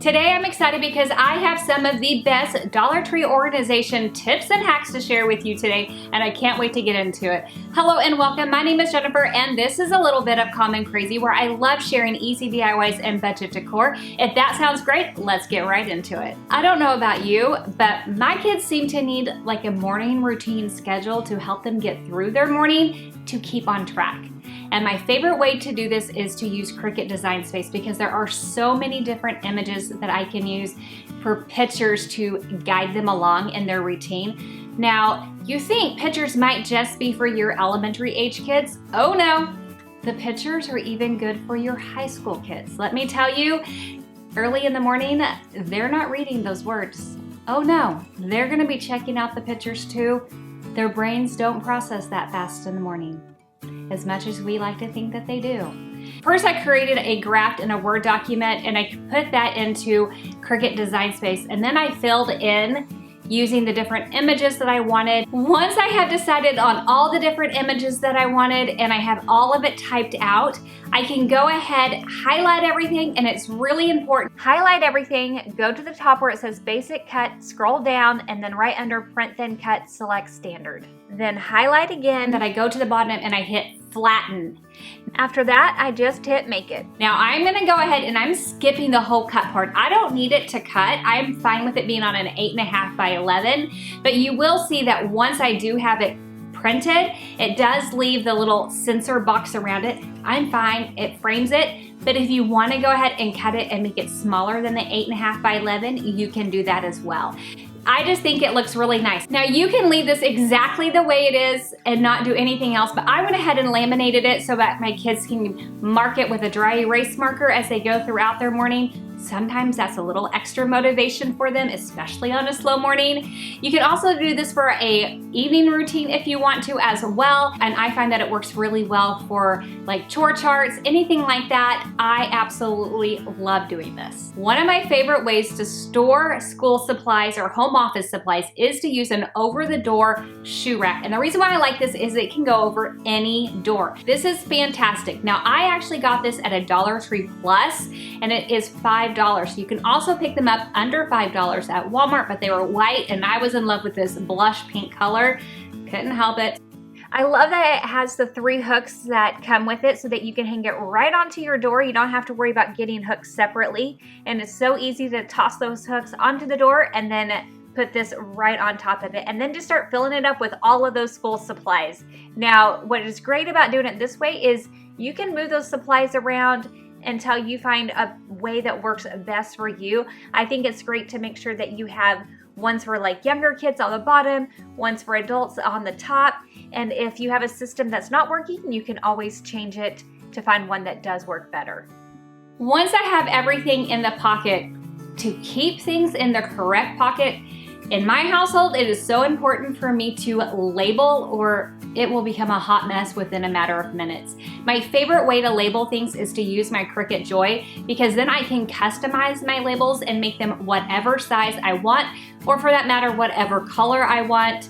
Today I'm excited because I have some of the best Dollar Tree organization tips and hacks to share with you today, and I can't wait to get into it. Hello and welcome. My name is Jennifer, and this is a little bit of Calm and Crazy, where I love sharing easy DIYs and budget decor. If that sounds great, let's get right into it. I don't know about you, but my kids seem to need like a morning routine schedule to help them get through their morning to keep on track. And my favorite way to do this is to use Cricut Design Space, because there are so many different images that I can use for pictures to guide them along in their routine. Now, you think pictures might just be for your elementary age kids? Oh no, the pictures are even good for your high school kids. Let me tell you, early in the morning, they're not reading those words. Oh no, they're gonna be checking out the pictures too. Their brains don't process that fast in the morning, as much as we like to think that they do. First, I created a graph in a Word document, and I put that into Cricut Design Space, and then I filled in using the different images that I wanted. Once I have decided on all the different images that I wanted and I have all of it typed out, I can go ahead, highlight everything, and it's really important. Highlight everything, go to the top where it says Basic Cut, scroll down, and then right under Print Thin Cut, select Standard. Then highlight again, then I go to the bottom and I hit Flatten. After that, I just hit Make It. Now I'm gonna go ahead and I'm skipping the whole cut part. I don't need it to cut. I'm fine with it being on an 8.5 by 11, but you will see that once I do have it printed, it does leave the little sensor box around it. I'm fine, it frames it, but if you wanna go ahead and cut it and make it smaller than the 8.5 by 11, you can do that as well. I just think it looks really nice. Now you can leave this exactly the way it is and not do anything else, but I went ahead and laminated it so that my kids can mark it with a dry erase marker as they go throughout their morning. Sometimes that's a little extra motivation for them, especially on a slow morning. You can also do this for a evening routine if you want to as well, and I find that it works really well for like chore charts, anything like that. I absolutely love doing this. One of my favorite ways to store school supplies or home office supplies is to use an over-the-door shoe rack, and the reason why I like this is it can go over any door. This is fantastic. Now I actually got this at a Dollar Tree Plus, and it is $5. So you can also pick them up under $5 at Walmart, but they were white and I was in love with this blush pink color. Couldn't help it. I love that it has the 3 hooks that come with it so that you can hang it right onto your door. You don't have to worry about getting hooks separately, and it's so easy to toss those hooks onto the door and then put this right on top of it, and then just start filling it up with all of those school supplies. Now, what is great about doing it this way is you can move those supplies around until you find a way that works best for you. I think it's great to make sure that you have ones for like younger kids on the bottom, ones for adults on the top, and if you have a system that's not working, you can always change it to find one that does work better. Once I have everything in the pocket, to keep things in the correct pocket, in my household, it is so important for me to label, or it will become a hot mess within a matter of minutes. My favorite way to label things is to use my Cricut Joy, because then I can customize my labels and make them whatever size I want, or for that matter, whatever color I want.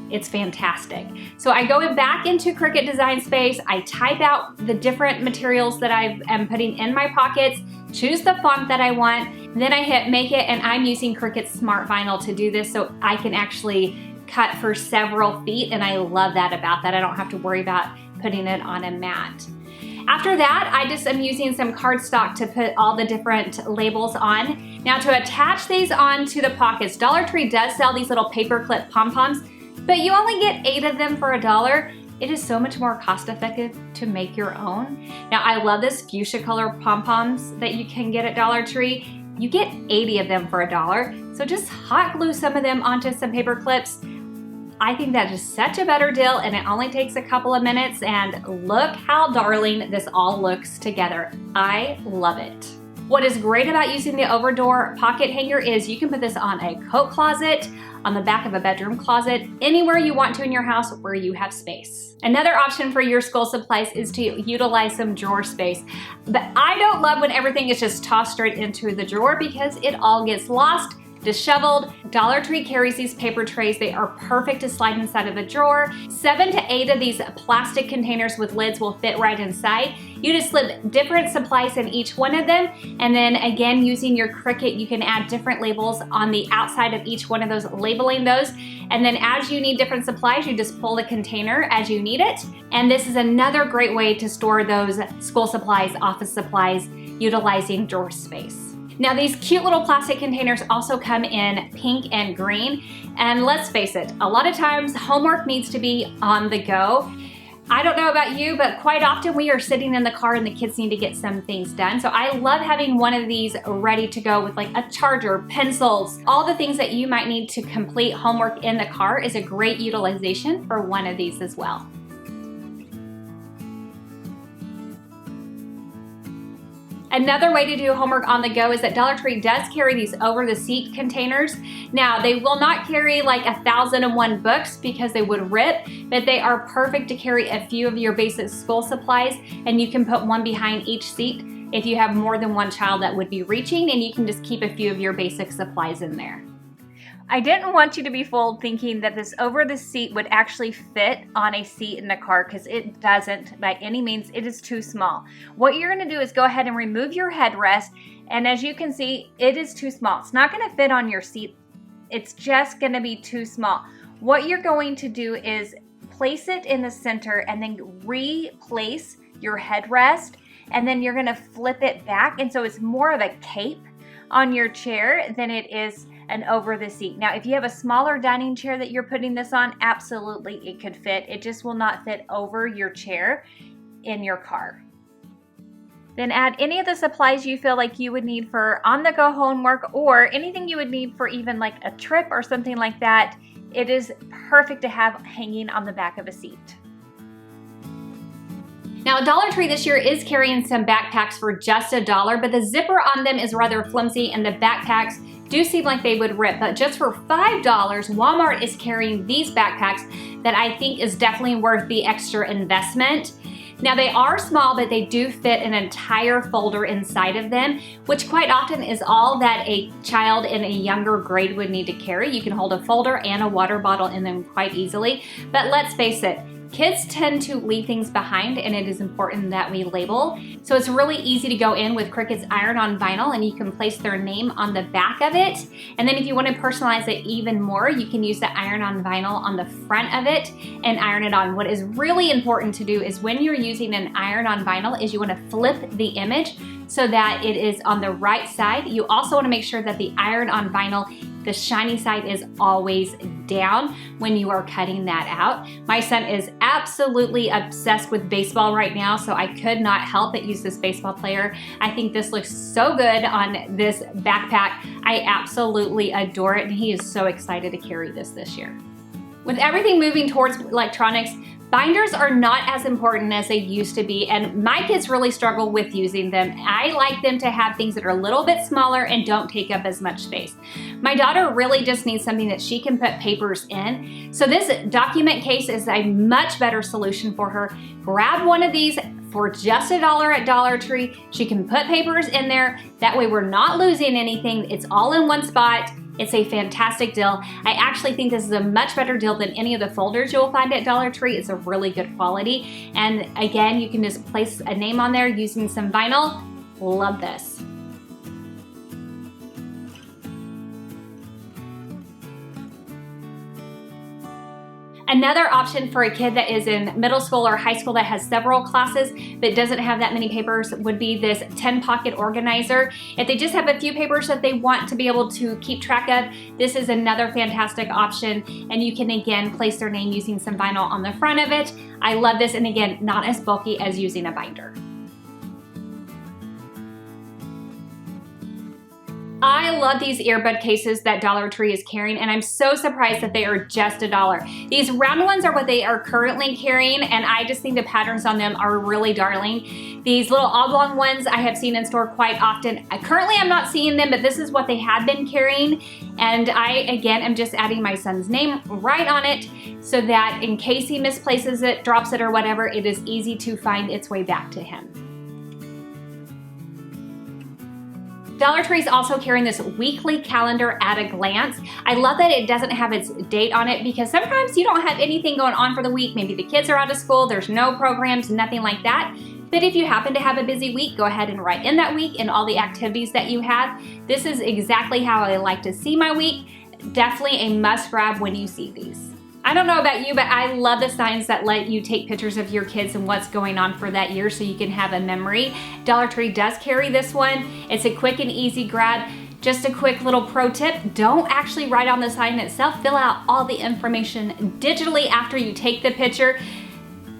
It's fantastic. So I go back into Cricut Design Space, I type out the different materials that I am putting in my pockets, choose the font that I want, then I hit Make It, and I'm using Cricut Smart Vinyl to do this so I can actually cut for several feet, and I love that about that. I don't have to worry about putting it on a mat. After that, I just am using some cardstock to put all the different labels on. Now to attach these onto the pockets, Dollar Tree does sell these little paperclip Pom Poms, but you only get 8 of them for $1. It is so much more cost effective to make your own. Now I love this fuchsia color Pom Poms that you can get at Dollar Tree. You get 80 of them for $1. So just hot glue some of them onto some paper clips. I think that is such a better deal, and it only takes a couple of minutes, and look how darling this all looks together. I love it. What is great about using the over-door pocket hanger is you can put this on a coat closet, on the back of a bedroom closet, anywhere you want to in your house where you have space. Another option for your school supplies is to utilize some drawer space. But I don't love when everything is just tossed straight into the drawer, because it all gets lost disheveled. Dollar Tree carries these paper trays. They are perfect to slide inside of a drawer. 7 to 8 of these plastic containers with lids will fit right inside. You just slip different supplies in each one of them, and then again, using your Cricut, you can add different labels on the outside of each one of those, labeling those. And then as you need different supplies, you just pull the container as you need it. And this is another great way to store those school supplies, office supplies, utilizing drawer space. Now these cute little plastic containers also come in pink and green. And let's face it, a lot of times homework needs to be on the go. I don't know about you, but quite often we are sitting in the car and the kids need to get some things done. So I love having one of these ready to go with like a charger, pencils, all the things that you might need to complete homework in the car is a great utilization for one of these as well. Another way to do homework on the go is that Dollar Tree does carry these over-the-seat containers. Now, they will not carry like 1,001 books because they would rip, but they are perfect to carry a few of your basic school supplies, and you can put one behind each seat if you have more than one child that would be reaching, and you can just keep a few of your basic supplies in there. I didn't want you to be fooled thinking that this over the seat would actually fit on a seat in the car, because it doesn't by any means. It is too small. What you're going to do is go ahead and remove your headrest, and as you can see, it is too small. It's not going to fit on your seat. It's just going to be too small. What you're going to do is place it in the center and then replace your headrest, and then you're going to flip it back, and so it's more of a cape on your chair than it is and over the seat. Now, if you have a smaller dining chair that you're putting this on, absolutely it could fit. It just will not fit over your chair in your car. Then add any of the supplies you feel like you would need for on-the-go homework, or anything you would need for even like a trip or something like that. It is perfect to have hanging on the back of a seat. Now, Dollar Tree this year is carrying some backpacks for just $1, but the zipper on them is rather flimsy and the backpacks do seem like they would rip. But just for $5, Walmart is carrying these backpacks that I think is definitely worth the extra investment. Now, they are small, but they do fit an entire folder inside of them, which quite often is all that a child in a younger grade would need to carry. You can hold a folder and a water bottle in them quite easily. But let's face it, kids tend to leave things behind, and it is important that we label. So it's really easy to go in with Cricut's iron-on vinyl, and you can place their name on the back of it. And then if you want to personalize it even more, you can use the iron-on vinyl on the front of it and iron it on. What is really important to do is when you're using an iron-on vinyl is you want to flip the image so that it is on the right side. You also want to make sure that the iron-on vinyl, the shiny side, is always down when you are cutting that out. My son is absolutely obsessed with baseball right now, so I could not help but use this baseball player. I think this looks so good on this backpack. I absolutely adore it, and he is so excited to carry this year. With everything moving towards electronics, binders are not as important as they used to be, and my kids really struggle with using them. I like them to have things that are a little bit smaller and don't take up as much space. My daughter really just needs something that she can put papers in. So this document case is a much better solution for her. Grab one of these for just $1 at Dollar Tree. She can put papers in there. That way we're not losing anything. It's all in one spot. It's a fantastic deal. I actually think this is a much better deal than any of the folders you'll find at Dollar Tree. It's a really good quality. And again, you can just place a name on there using some vinyl. Love this. Another option for a kid that is in middle school or high school that has several classes but doesn't have that many papers would be this 10 pocket organizer. If they just have a few papers that they want to be able to keep track of, this is another fantastic option, and you can again place their name using some vinyl on the front of it. I love this, and again, not as bulky as using a binder. I love these earbud cases that Dollar Tree is carrying, and I'm so surprised that they are just $1. These round ones are what they are currently carrying, and I just think the patterns on them are really darling. These little oblong ones I have seen in store quite often. Currently I'm not seeing them, but this is what they have been carrying, and I, again, am just adding my son's name right on it so that in case he misplaces it, drops it, or whatever, it is easy to find its way back to him. Dollar Tree is also carrying this weekly calendar at a glance. I love that it doesn't have its date on it because sometimes you don't have anything going on for the week. Maybe the kids are out of school, there's no programs, nothing like that. But if you happen to have a busy week, go ahead and write in that week and all the activities that you have. This is exactly how I like to see my week. Definitely a must grab when you see these. I don't know about you, but I love the signs that let you take pictures of your kids and what's going on for that year so you can have a memory. Dollar Tree does carry this one. It's a quick and easy grab. Just a quick little pro tip, don't actually write on the sign itself. Fill out all the information digitally after you take the picture.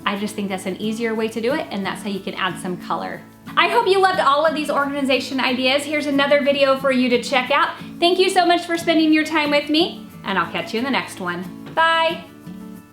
I just think that's an easier way to do it, and that's how you can add some color. I hope you loved all of these organization ideas. Here's another video for you to check out. Thank you so much for spending your time with me, and I'll catch you in the next one. Bye.